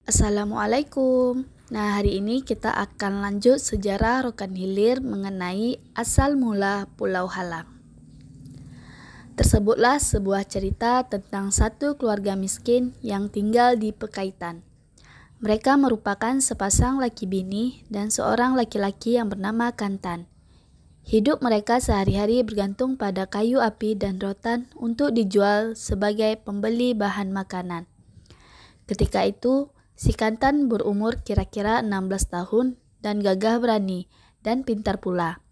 Assalamualaikum. Nah, hari ini kita akan lanjut sejarah Rokan Hilir mengenai asal mula Pulau Halang. Tersebutlah sebuah cerita tentang satu keluarga miskin yang tinggal di Pekaitan. Mereka merupakan sepasang laki bini dan seorang laki-laki yang bernama Kantan. Hidup mereka sehari-hari bergantung pada kayu api dan rotan untuk dijual sebagai pembeli bahan makanan. Ketika itu, si Kantan berumur kira-kira 16 tahun dan gagah berani dan pintar pula.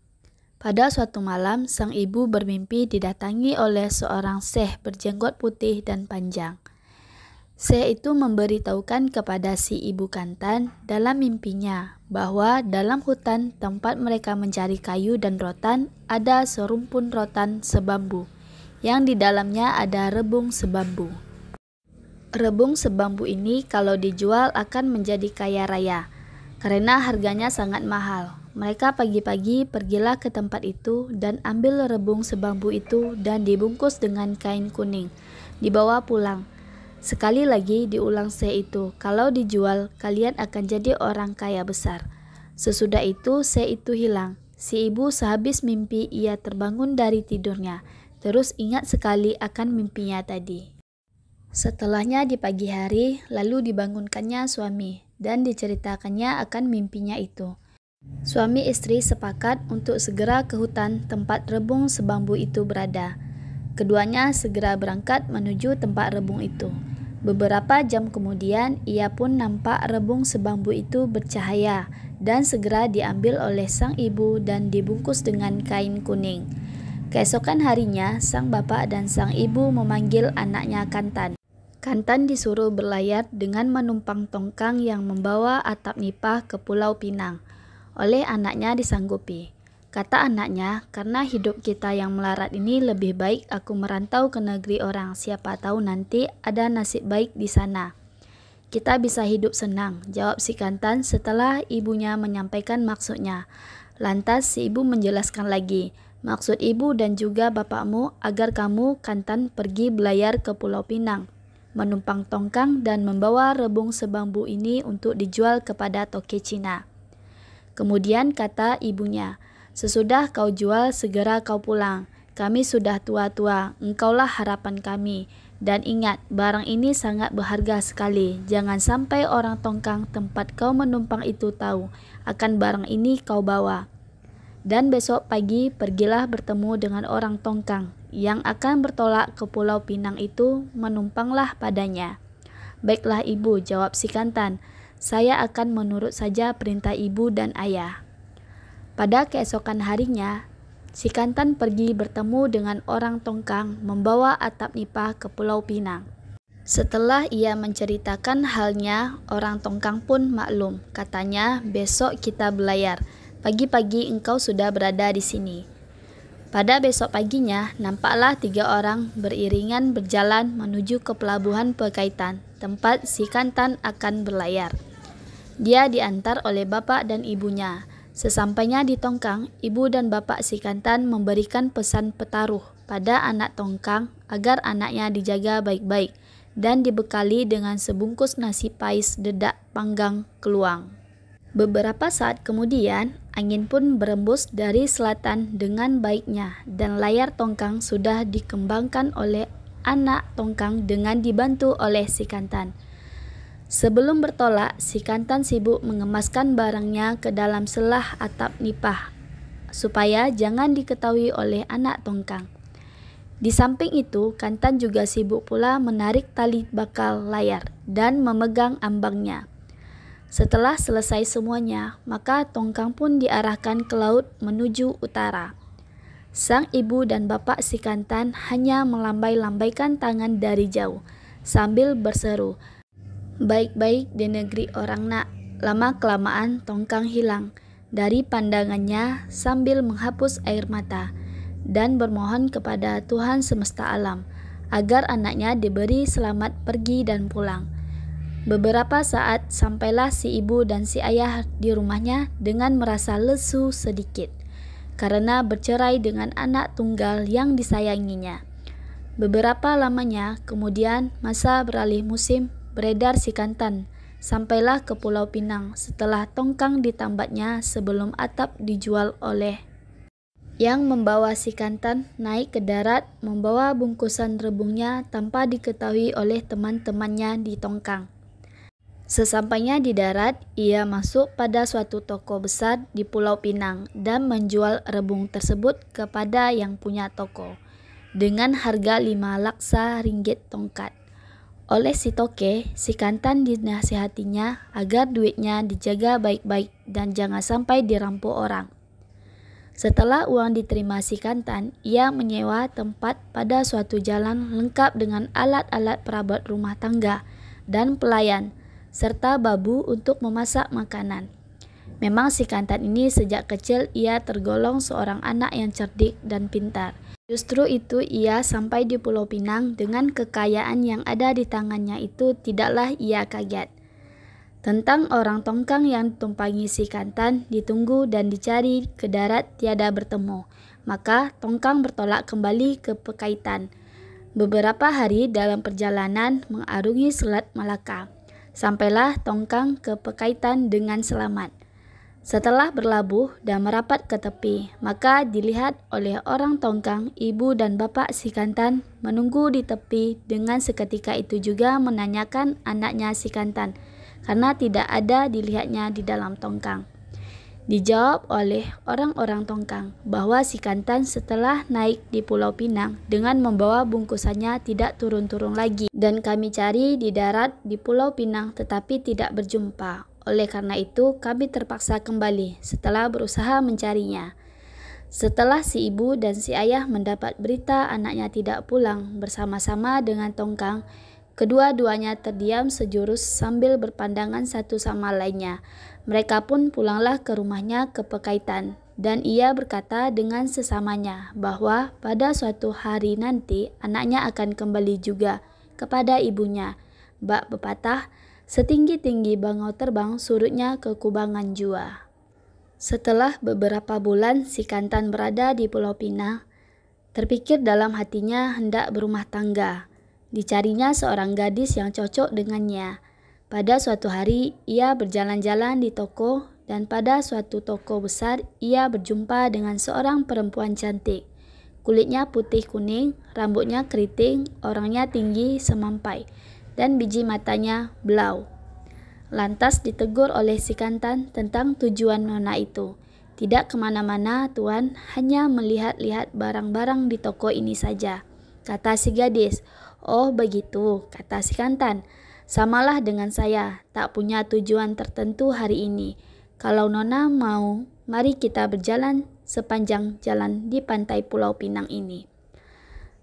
Pada suatu malam, sang ibu bermimpi didatangi oleh seorang syekh berjenggot putih dan panjang. Syekh itu memberitahukan kepada si ibu Kantan dalam mimpinya bahwa dalam hutan tempat mereka mencari kayu dan rotan ada serumpun rotan sebambu, yang di dalamnya ada rebung sebambu. Rebung sebambu ini kalau dijual akan menjadi kaya raya, karena harganya sangat mahal. Mereka pagi-pagi pergilah ke tempat itu dan ambil rebung sebambu itu dan dibungkus dengan kain kuning, dibawa pulang. Sekali lagi diulang Syekh itu, kalau dijual kalian akan jadi orang kaya besar. Sesudah itu Syekh itu hilang. Si ibu sehabis mimpi ia terbangun dari tidurnya, terus ingat sekali akan mimpinya tadi. Setelahnya di pagi hari, lalu dibangunkannya suami dan diceritakannya akan mimpinya itu. Suami istri sepakat untuk segera ke hutan tempat rebung sebambu itu berada. Keduanya segera berangkat menuju tempat rebung itu. Beberapa jam kemudian, ia pun nampak rebung sebambu itu bercahaya dan segera diambil oleh sang ibu dan dibungkus dengan kain kuning. Keesokan harinya, sang bapak dan sang ibu memanggil anaknya Kantan. Kantan disuruh berlayar dengan menumpang tongkang yang membawa atap nipah ke Pulau Pinang. Oleh anaknya disanggupi. Kata anaknya, karena hidup kita yang melarat ini lebih baik aku merantau ke negeri orang, siapa tahu nanti ada nasib baik di sana. Kita bisa hidup senang, jawab si Kantan setelah ibunya menyampaikan maksudnya. Lantas si ibu menjelaskan lagi, maksud ibu dan juga bapakmu agar kamu Kantan pergi belayar ke Pulau Pinang, menumpang tongkang dan membawa rebung sebambu ini untuk dijual kepada toke Cina. Kemudian kata ibunya, sesudah kau jual segera kau pulang. Kami sudah tua-tua, engkaulah harapan kami. Dan ingat, barang ini sangat berharga sekali. Jangan sampai orang tongkang tempat kau menumpang itu tahu akan barang ini kau bawa. Dan besok pagi pergilah bertemu dengan orang tongkang yang akan bertolak ke Pulau Pinang itu, menumpanglah padanya. Baiklah ibu, jawab si Kantan, saya akan menurut saja perintah ibu dan ayah. Pada keesokan harinya, si Kantan pergi bertemu dengan orang tongkang membawa atap nipah ke Pulau Pinang. Setelah ia menceritakan halnya, orang tongkang pun maklum. Katanya, besok kita belayar. Pagi-pagi engkau sudah berada di sini. Pada besok paginya, nampaklah 3 orang beriringan berjalan menuju ke pelabuhan Pekaitan, tempat si Kantan akan berlayar. Dia diantar oleh bapak dan ibunya. Sesampainya di tongkang, ibu dan bapak si Kantan memberikan pesan petaruh pada anak tongkang agar anaknya dijaga baik-baik dan dibekali dengan sebungkus nasi pais dedak panggang keluang. Beberapa saat kemudian, angin pun berembus dari selatan dengan baiknya dan layar tongkang sudah dikembangkan oleh anak tongkang dengan dibantu oleh si Kantan. Sebelum bertolak, si Kantan sibuk mengemaskan barangnya ke dalam selah atap nipah supaya jangan diketahui oleh anak tongkang. Di samping itu, Kantan juga sibuk pula menarik tali bakal layar dan memegang ambangnya. Setelah selesai semuanya, maka tongkang pun diarahkan ke laut menuju utara. Sang ibu dan bapak si Kantan hanya melambai-lambaikan tangan dari jauh sambil berseru, baik-baik di negeri orang nak. Lama-kelamaan tongkang hilang dari pandangannya sambil menghapus air mata dan bermohon kepada Tuhan semesta alam agar anaknya diberi selamat pergi dan pulang. Beberapa saat sampailah si ibu dan si ayah di rumahnya dengan merasa lesu sedikit karena bercerai dengan anak tunggal yang disayanginya. Beberapa lamanya kemudian masa beralih musim beredar si Kantan sampailah ke Pulau Pinang setelah tongkang ditambatnya sebelum atap dijual oleh yang membawa si Kantan naik ke darat membawa bungkusan rebungnya tanpa diketahui oleh teman-temannya di tongkang. Sesampainya di darat, ia masuk pada suatu toko besar di Pulau Pinang dan menjual rebung tersebut kepada yang punya toko dengan harga 5 laksa ringgit tongkat. Oleh si toke, si Kantan dinasihatinya agar duitnya dijaga baik-baik dan jangan sampai dirampok orang. Setelah uang diterima si Kantan, ia menyewa tempat pada suatu jalan lengkap dengan alat-alat perabot rumah tangga dan pelayan, serta babu untuk memasak makanan. Memang si Kantan ini sejak kecil ia tergolong seorang anak yang cerdik dan pintar. Justru itu ia sampai di Pulau Pinang dengan kekayaan yang ada di tangannya itu tidaklah ia kaget. Tentang orang tongkang yang tumpangi si Kantan ditunggu dan dicari ke darat tiada bertemu. Maka tongkang bertolak kembali ke Pekaitan. Beberapa hari dalam perjalanan mengarungi Selat Malaka. Sampailah tongkang ke Pekaitan dengan selamat. Setelah berlabuh dan merapat ke tepi, maka dilihat oleh orang tongkang, ibu dan bapa si Kantan menunggu di tepi dengan seketika itu juga menanyakan anaknya si Kantan, karena tidak ada dilihatnya di dalam tongkang. Dijawab oleh orang-orang tongkang bahwa si Kantan setelah naik di Pulau Pinang dengan membawa bungkusannya tidak turun-turun lagi dan kami cari di darat di Pulau Pinang tetapi tidak berjumpa. Oleh karena itu kami terpaksa kembali setelah berusaha mencarinya. Setelah si ibu dan si ayah mendapat berita anaknya tidak pulang bersama-sama dengan tongkang, kedua-duanya terdiam sejurus sambil berpandangan satu sama lainnya. Mereka pun pulanglah ke rumahnya ke Pekaitan, dan ia berkata dengan sesamanya bahwa pada suatu hari nanti anaknya akan kembali juga kepada ibunya. Bak pepatah, setinggi-tinggi bangau terbang surutnya ke kubangan jua. Setelah beberapa bulan si Kantan berada di Pulau Pinang, terpikir dalam hatinya hendak berumah tangga. Dicarinya seorang gadis yang cocok dengannya. Pada suatu hari ia berjalan-jalan di toko dan pada suatu toko besar ia berjumpa dengan seorang perempuan cantik. Kulitnya putih kuning, rambutnya keriting, orangnya tinggi semampai, dan biji matanya belau. Lantas ditegur oleh si Kantan tentang tujuan nona itu. Tidak kemana-mana tuan, hanya melihat-lihat barang-barang di toko ini saja, kata si gadis. Oh begitu, kata si Kantan. Samalah dengan saya, tak punya tujuan tertentu hari ini. Kalau nona mau, mari kita berjalan sepanjang jalan di pantai Pulau Pinang ini.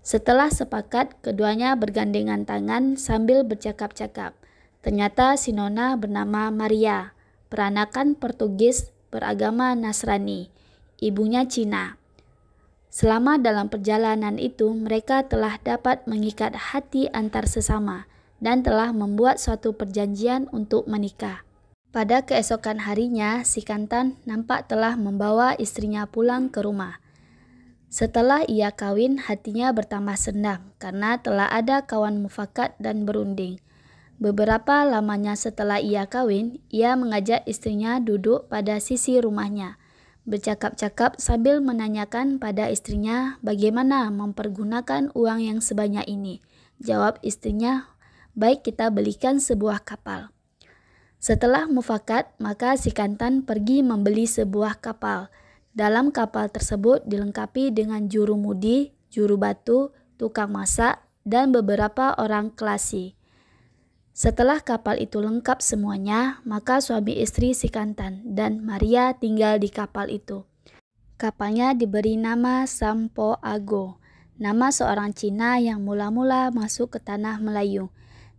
Setelah sepakat, keduanya bergandengan tangan sambil bercakap-cakap. Ternyata si nona bernama Maria, peranakan Portugis beragama Nasrani, ibunya Cina. Selama dalam perjalanan itu, mereka telah dapat mengikat hati antar sesama dan telah membuat suatu perjanjian untuk menikah. Pada keesokan harinya, si Kantan nampak telah membawa istrinya pulang ke rumah. Setelah ia kawin, hatinya bertambah senang karena telah ada kawan mufakat dan berunding. Beberapa lamanya setelah ia kawin, ia mengajak istrinya duduk pada sisi rumahnya, bercakap-cakap sambil menanyakan pada istrinya bagaimana mempergunakan uang yang sebanyak ini. Jawab istrinya, baik kita belikan sebuah kapal. Setelah mufakat, maka si Kantan pergi membeli sebuah kapal. Dalam kapal tersebut dilengkapi dengan juru mudi, juru batu, tukang masak, dan beberapa orang kelasi. Setelah kapal itu lengkap semuanya, maka suami istri si Kantan dan Maria tinggal di kapal itu. Kapalnya diberi nama Sampo Ago, nama seorang Cina yang mula-mula masuk ke tanah Melayu.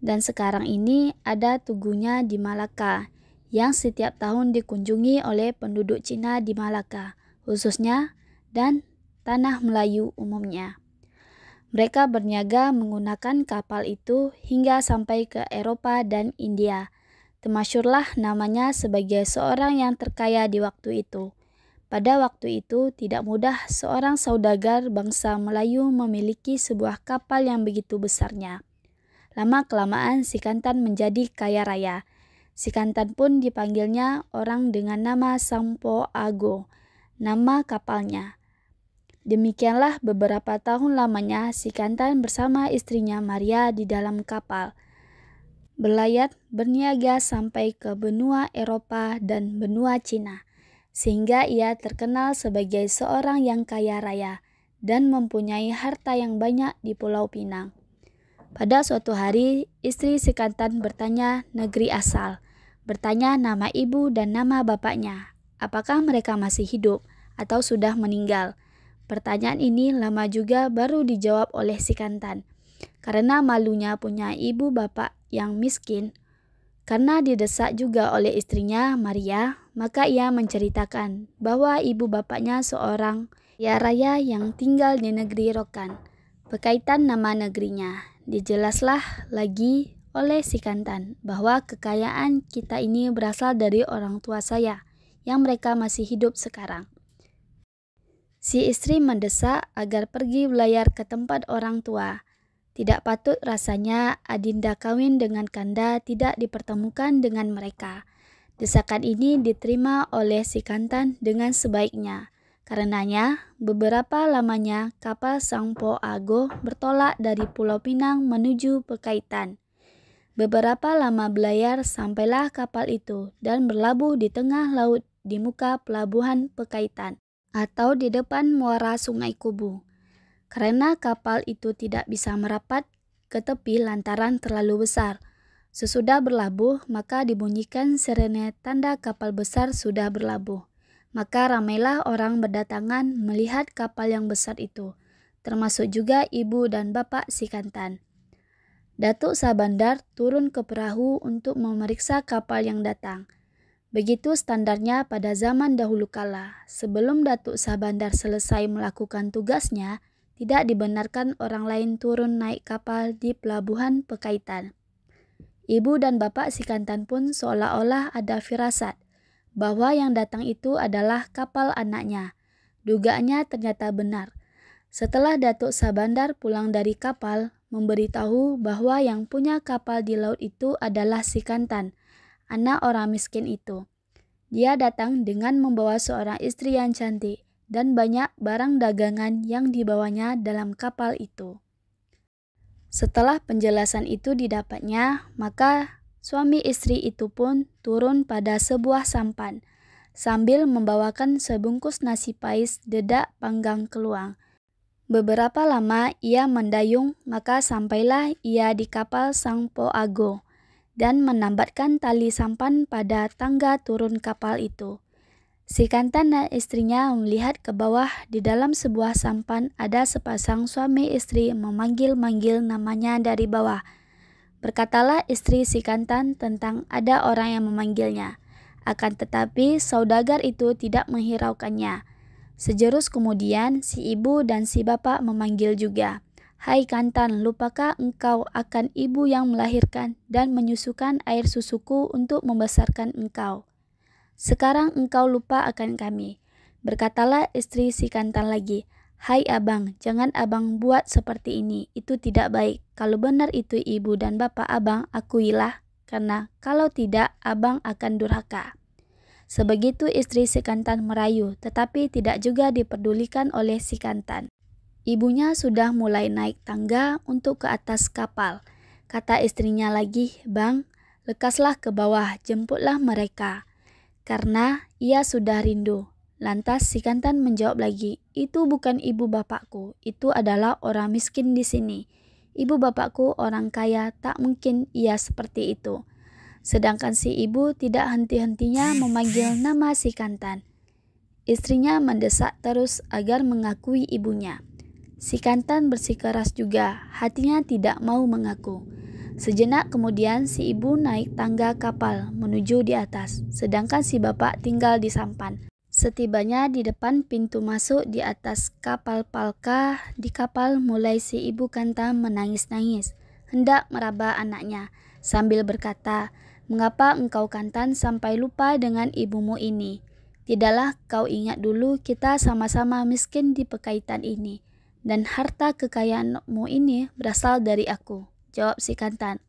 Dan sekarang ini ada tugunya di Malaka, yang setiap tahun dikunjungi oleh penduduk Cina di Malaka, khususnya, dan tanah Melayu umumnya. Mereka berniaga menggunakan kapal itu hingga sampai ke Eropa dan India. Termasyhurlah namanya sebagai seorang yang terkaya di waktu itu. Pada waktu itu tidak mudah seorang saudagar bangsa Melayu memiliki sebuah kapal yang begitu besarnya. Lama-kelamaan si Kantan menjadi kaya raya. Si Kantan pun dipanggilnya orang dengan nama Sampo Ago, nama kapalnya. Demikianlah beberapa tahun lamanya si Kantan bersama istrinya Maria di dalam kapal, berlayar berniaga sampai ke benua Eropa dan benua Cina, sehingga ia terkenal sebagai seorang yang kaya raya dan mempunyai harta yang banyak di Pulau Pinang. Pada suatu hari, istri si Kantan bertanya negeri asal, bertanya nama ibu dan nama bapaknya, apakah mereka masih hidup atau sudah meninggal. Pertanyaan ini lama juga baru dijawab oleh si Kantan. Karena malunya punya ibu bapak yang miskin, karena didesak juga oleh istrinya Maria, maka ia menceritakan bahwa ibu bapaknya seorang kaya raya yang tinggal di negeri Rokan. Berkaitan nama negerinya, dijelaslah lagi oleh si Kantan bahwa kekayaan kita ini berasal dari orang tua saya yang mereka masih hidup sekarang. Si istri mendesak agar pergi belayar ke tempat orang tua. Tidak patut rasanya Adinda kawin dengan Kanda tidak dipertemukan dengan mereka. Desakan ini diterima oleh si Kantan dengan sebaiknya. Karenanya, beberapa lamanya kapal Sampo Ago bertolak dari Pulau Pinang menuju Pekaitan. Beberapa lama belayar sampailah kapal itu dan berlabuh di tengah laut di muka pelabuhan Pekaitan atau di depan muara Sungai Kubu. Karena kapal itu tidak bisa merapat ke tepi lantaran terlalu besar. Sesudah berlabuh, maka dibunyikan sirene tanda kapal besar sudah berlabuh. Maka ramailah orang berdatangan melihat kapal yang besar itu, termasuk juga ibu dan bapak si Kantan. Datuk Sabandar turun ke perahu untuk memeriksa kapal yang datang. Begitu standarnya pada zaman dahulu kala. Sebelum Datuk Sabandar selesai melakukan tugasnya, tidak dibenarkan orang lain turun naik kapal di pelabuhan Pekaitan. Ibu dan bapak si Kantan pun seolah-olah ada firasat bahwa yang datang itu adalah kapal anaknya. Dugaannya ternyata benar. Setelah Datuk Sabandar pulang dari kapal, memberitahu bahwa yang punya kapal di laut itu adalah si Kantan, anak orang miskin itu. Dia datang dengan membawa seorang istri yang cantik dan banyak barang dagangan yang dibawanya dalam kapal itu. Setelah penjelasan itu didapatnya, maka suami istri itu pun turun pada sebuah sampan, sambil membawakan sebungkus nasi pais dedak panggang keluang. Beberapa lama ia mendayung, maka sampailah ia di kapal Sampo Ago, dan menambatkan tali sampan pada tangga turun kapal itu. Si Kantan dan istrinya melihat ke bawah di dalam sebuah sampan ada sepasang suami istri memanggil-manggil namanya dari bawah. Berkatalah istri si Kantan tentang ada orang yang memanggilnya. Akan tetapi saudagar itu tidak menghiraukannya. Sejurus kemudian si ibu dan si bapak memanggil juga. Hai Kantan, lupakah engkau akan ibu yang melahirkan dan menyusukan air susuku untuk membesarkan engkau? Sekarang engkau lupa akan kami. Berkatalah istri si Kantan lagi, hai abang, jangan abang buat seperti ini, itu tidak baik. Kalau benar itu ibu dan bapak abang, akuilah, karena kalau tidak, abang akan durhaka. Sebegitu istri si Kantan merayu, tetapi tidak juga diperdulikan oleh si Kantan. Ibunya sudah mulai naik tangga untuk ke atas kapal. Kata istrinya lagi, bang, lekaslah ke bawah, jemputlah mereka. Karena ia sudah rindu. Lantas si Kantan menjawab lagi, itu bukan ibu bapakku, itu adalah orang miskin di sini. Ibu bapakku orang kaya, tak mungkin ia seperti itu. Sedangkan si ibu tidak henti-hentinya memanggil nama si Kantan. Istrinya mendesak terus agar mengakui ibunya. Si Kantan bersikeras juga, hatinya tidak mau mengaku. Sejenak kemudian si ibu naik tangga kapal menuju di atas, sedangkan si bapak tinggal di sampan. Setibanya di depan pintu masuk di atas kapal Palka, di kapal mulai si ibu Kantan menangis-nangis, hendak meraba anaknya, sambil berkata, mengapa engkau Kantan sampai lupa dengan ibumu ini? Tidaklah kau ingat dulu kita sama-sama miskin di Pekaitan ini, dan harta kekayaanmu ini berasal dari aku. Jawab si Kantan,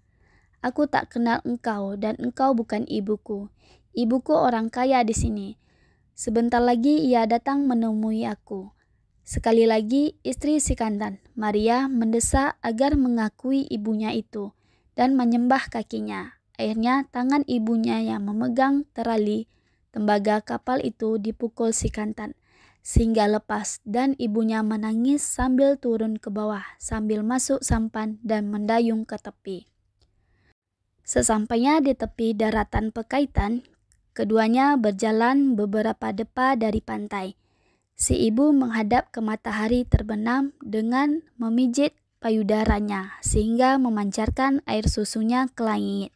Aku tak kenal engkau dan engkau bukan ibuku. Ibuku orang kaya di sini. Sebentar lagi ia datang menemui aku." Sekali lagi istri Sikantan, Maria, mendesak agar mengakui ibunya itu dan menyembah kakinya. Akhirnya tangan ibunya yang memegang terali tembaga kapal itu dipukul Sikantan sehingga lepas, dan ibunya menangis sambil turun ke bawah, sambil masuk sampan dan mendayung ke tepi. Sesampainya di tepi daratan Pekaitan, keduanya berjalan beberapa depa dari pantai. Si ibu menghadap ke matahari terbenam dengan memijit payudaranya sehingga memancarkan air susunya ke langit.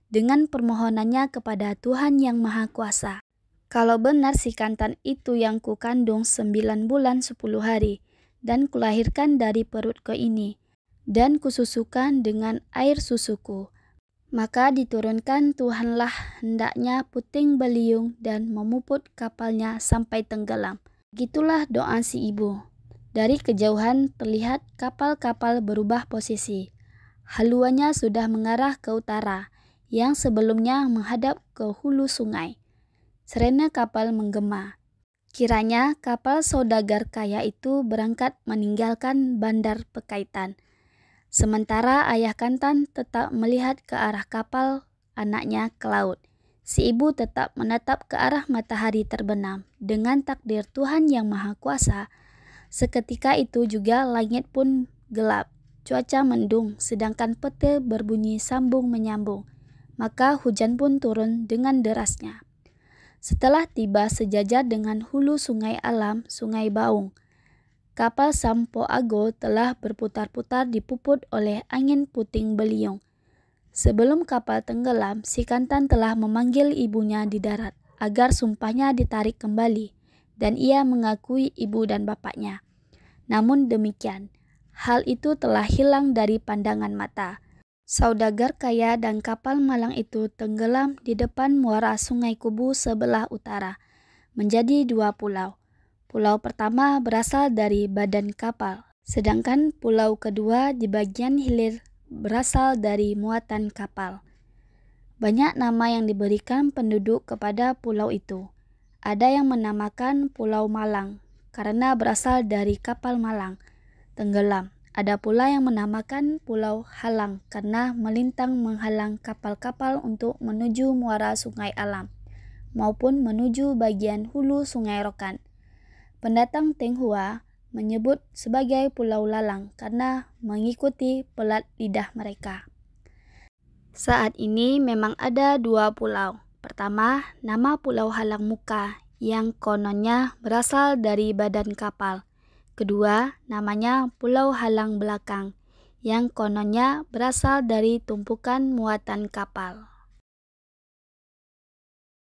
Dengan permohonannya kepada Tuhan Yang Maha Kuasa, "Kalau benar Sikantan itu yang kukandung 9 bulan 10 hari, dan kulahirkan dari perutku ini, dan kususukan dengan air susuku, maka diturunkan Tuhanlah hendaknya puting beliung dan memuput kapalnya sampai tenggelam." Begitulah doa si ibu. Dari kejauhan terlihat kapal-kapal berubah posisi. Haluannya sudah mengarah ke utara, yang sebelumnya menghadap ke hulu sungai. Sirene kapal menggema. Kiranya kapal saudagar kaya itu berangkat meninggalkan bandar Pekaitan. Sementara ayah Kantan tetap melihat ke arah kapal anaknya ke laut. Si ibu tetap menatap ke arah matahari terbenam. Dengan takdir Tuhan Yang Maha Kuasa, seketika itu juga langit pun gelap, cuaca mendung, sedangkan pete berbunyi sambung menyambung. Maka hujan pun turun dengan derasnya. Setelah tiba sejajar dengan hulu sungai alam, Sungai Baung, kapal Sampo Ago telah berputar-putar dipuput oleh angin puting beliung. Sebelum kapal tenggelam, Sikantan telah memanggil ibunya di darat agar sumpahnya ditarik kembali dan ia mengakui ibu dan bapaknya. Namun demikian, hal itu telah hilang dari pandangan mata. Saudagar kaya dan kapal malang itu tenggelam di depan muara Sungai Kubu sebelah utara, menjadi 2 pulau. Pulau pertama berasal dari badan kapal, sedangkan pulau kedua di bagian hilir berasal dari muatan kapal. Banyak nama yang diberikan penduduk kepada pulau itu. Ada yang menamakan Pulau Malang karena berasal dari kapal Malang tenggelam. Ada pula yang menamakan Pulau Halang karena melintang menghalang kapal-kapal untuk menuju muara Sungai Alam maupun menuju bagian hulu Sungai Rokan. Pendatang Tionghoa menyebut sebagai Pulau Lalang karena mengikuti pelat lidah mereka. Saat ini memang ada 2 pulau. Pertama, nama Pulau Halang Muka yang kononnya berasal dari badan kapal. Kedua, namanya Pulau Halang Belakang yang kononnya berasal dari tumpukan muatan kapal.